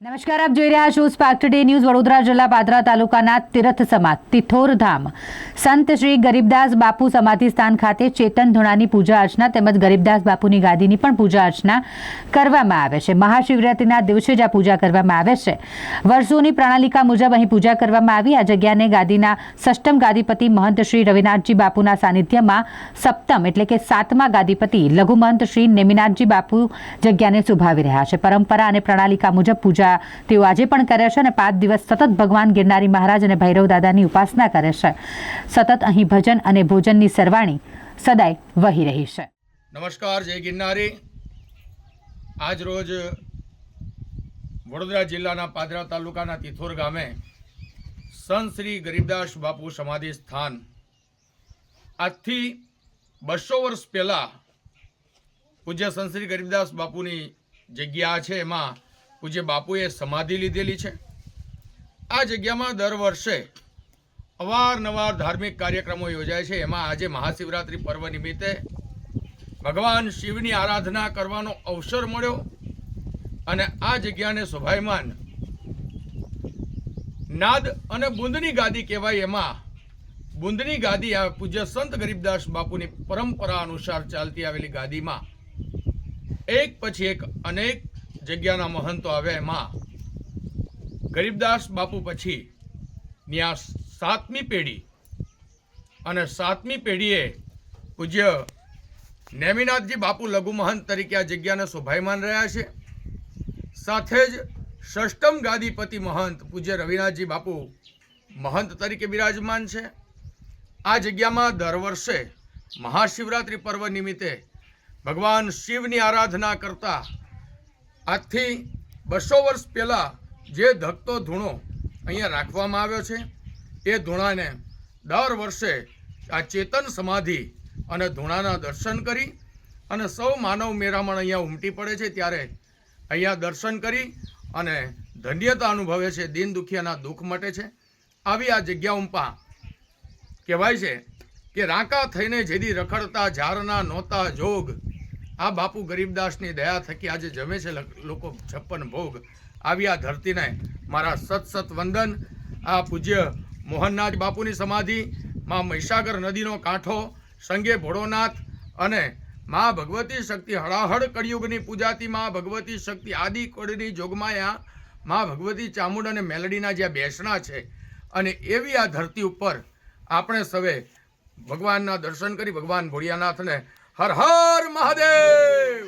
નમસ્કાર, આપ જોઈ રહ્યા છો સ્પાર્ક ટુડે ન્યૂઝ। વડોદરા જિલ્લા પાદરા તાલુકાના તીર્થ સમાજ તિથોર ધામ સંત શ્રી ગરીબદાસ બાપુ સમાધિ સ્થાન ખાતે ચેતન ધૂણાની પૂજા અર્ચના તેમજ ગરીબદાસ બાપુની ગાદીની પણ પૂજા અર્ચના કરવામાં આવે છે। મહાશિવરાત્રિના દિવસે જ આ પૂજા કરવામાં આવે છે। વર્ષોની પ્રણાલિકા મુજબ અહીં પૂજા કરવામાં આવી। આ જગ્યાને ગાદીના સષ્ટમ ગાદીપતિ મહંત શ્રી રવિનાથજી બાપુના સાનિધ્યમાં સપ્તમ એટલે કે 7મા ગાદીપતિ લઘુમહંત શ્રી નેમિનાથજી બાપુ જગ્યાને શુભાવી રહ્યા છે। પરંપરા અને પ્રણાલિકા મુજબ પૂજા તેઓ આજે પણ કરે છે અને 5 દિવસ સતત ભગવાન ગિરનારી મહારાજ અને ભૈરવ દાદાની ઉપાસના કરે છે। સતત અહીં ભજન અને ભોજનની સરવાણી સદાય વહી રહી છે। નમસ્કાર, જય ગિરનારી। આજ રોજ વડોદરા જિલ્લાના પાદરા તાલુકાના તિથોર ગામે સંત શ્રી ગરીબદાસ બાપુ સમાધિ સ્થાન આજથી 200 વર્ષ પહેલા પૂજ્ય સંત શ્રી ગરીબદાસ બાપુની જગ્યા છે, એમાં પૂજ્ય બાપુએ સમાધિ લીધેલી છે। આ જગ્યામાં દર વર્ષે અવારનવાર ધાર્મિક કાર્યક્રમો યોજાય છે। એમાં આજે મહાશિવરાત્રિ પર્વ નિમિત્તે ભગવાન શિવની આરાધના કરવાનો અવસર મળ્યો અને આ જગ્યાને શોભાયમાન નાદ અને બુંદની ગાદી કહેવાય, એમાં બુંદની ગાદી આ પૂજ્ય સંત ગરીબદાસ બાપુની પરંપરા અનુસાર ચાલતી આવેલી ગાદીમાં એક પછી એક અનેક જગ્યાના મહંતો આવ્યા। એમાં ગરીબદાસ બાપુ પછી ની આ 7મી પેઢી અને 7મી પેઢીએ પૂજ્ય નેમિનાથજી બાપુ લઘુ મહંત તરીકે આ જગ્યાને શોભાયમાન રહ્યા છે। સાથે જ સષ્ટમ ગાદીપતિ મહંત પૂજ્ય રવિનાથજી બાપુ મહંત તરીકે બિરાજમાન છે। આ જગ્યામાં દર વર્ષે મહાશિવરાત્રિ પર્વ નિમિત્તે ભગવાન શિવની આરાધના કરતા આજથી 200 વર્ષ પહેલાં જે ધકતો ધૂણો અહીંયા રાખવામાં આવ્યો છે, એ ધૂણાને દર વર્ષે આ ચેતન સમાધિ અને ધૂણાના દર્શન કરી અને સૌ માનવ મેરામણ અહીંયા ઉમટી પડે છે, ત્યારે અહીંયા દર્શન કરી અને ધન્યતા અનુભવે છે, દીન દુખિયાના દુઃખ મટે છે। આવી આ જગ્યાઓમાં કહેવાય છે કે રાંકા થઈને જેદી રખડતા ઝારના નહોતા જોગ, આ બાપુ ગરીબદાસની દયા થકી આજે જમે છે લોકો 56 ભોગ। આવી આ ધરતીને મારા સત વંદન। આ પૂજ્ય મોહનનાથ બાપુની સમાધિ માં મહીસાગર નદીનો કાંઠો, સંગે ભોળોનાથ અને માં ભગવતી શક્તિ હળાહળ કળિયુગની પૂજાતી માં ભગવતી શક્તિ આદિ કોળની જોગમાયા માં ભગવતી ચામુંડ અને મેલડીના જ્યાં બેસણા છે, અને એવી આ ધરતી ઉપર આપણે સવે ભગવાનના દર્શન કરી ભગવાન ભોળિયાનાથને હર હર મહાદેવ।